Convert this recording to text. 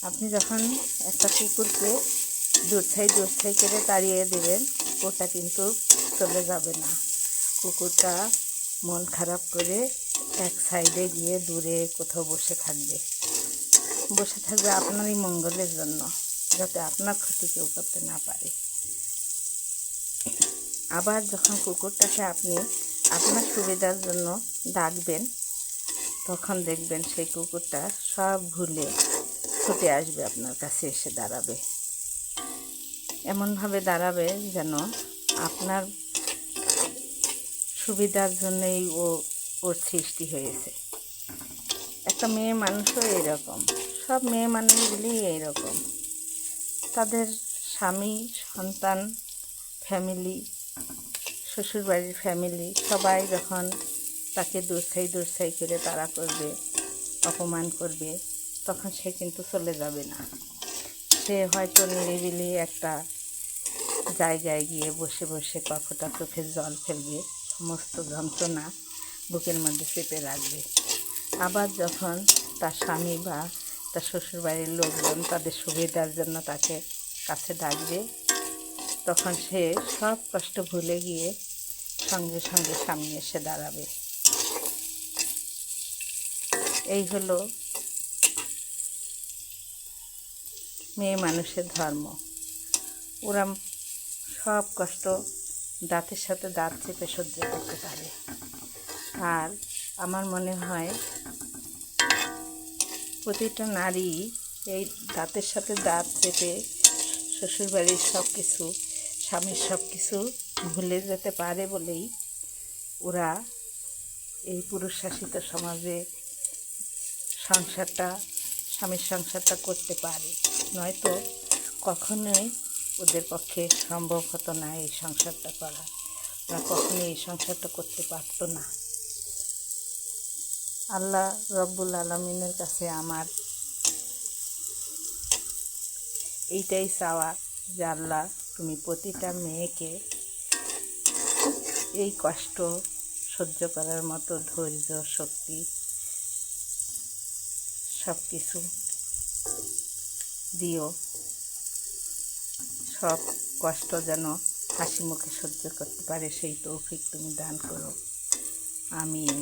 আপনি যখন একটা কুকুরকে দূরছাই করে তাড়িয়ে দেবেন, কুকুরটা কিন্তু চলে যাবে না। কুকুরটা মন খারাপ করে এক সাইডে গিয়ে দূরে কোথাও বসে থাকবে আপনারই মঙ্গলের জন্য, যাতে আপনার ক্ষতি কেউ করতে না পারে। আবার যখন কুকুরটাকে আপনি আপনার সুবিধার জন্য ডাকবেন, তখন দেখবেন সেই কুকুরটা সব ভুলে ছুটে আসবে, আপনার কাছে এসে দাঁড়াবে। এমনভাবে দাঁড়াবে যেন আপনার সুবিধার জন্যই ওর সৃষ্টি হয়েছে। একটা মেয়ে মানুষও এইরকম, সব মেয়ে মানুষগুলি এইরকম। তাদের স্বামী, সন্তান, ফ্যামিলি, শ্বশুরবাড়ির ফ্যামিলি সবাই যখন তাকে দূরছাই করে তাড়া করবে, অপমান করবে, তখন সে কিন্তু চলে যাবে না। সে হয়তো নিরিবিলি একটা জায়গায় গিয়ে বসে বসে কফটা চোখের জল ফেলবে, সমস্ত যন্ত্রণা বুকের মধ্যে চেপে রাখবে। আবার যখন তার স্বামী বা তার শ্বশুরবাড়ির লোকজন তাদের সুবিধার জন্য তাকে কাছে ডাকবে, তখন সে সব কষ্ট ভুলে গিয়ে সঙ্গে সঙ্গে সামনে এসে দাঁড়াবে। এই হলো মেয়ে মানুষের ধর্ম। ওরা সব কষ্ট দাঁতের সাথে দাঁত চেপে সহ্য করতে পারে। আর আমার মনে হয় প্রতিটা নারী এই দাঁতের সাথে দাঁত চেপে শ্বশুরবাড়ির সব কিছু, স্বামীর সব কিছু ভুলে যেতে পারে বলেই ওরা এই পুরুষ শাসিত সমাজে স্বামীর সংসারটা করতে পারে। নয়তো কখনোই ওদের পক্ষে সম্ভব হতো না এই সংসারটা করা। ওরা কখনোই এই সংসারটা করতে পারতো না। আল্লাহ রব্বুল আলামিনের কাছে আমার এইটাই চাওয়া যে আল্লাহ, তুমি প্রতিটা মেয়েকে এই কষ্ট সহ্য করার মতো ধৈর্য, শক্তি সব কিছু দিও। সব কষ্ট যেন হাসি মুখে সহ্য করতে পারে সেই তৌফিক তুমি দান করো। আমিন।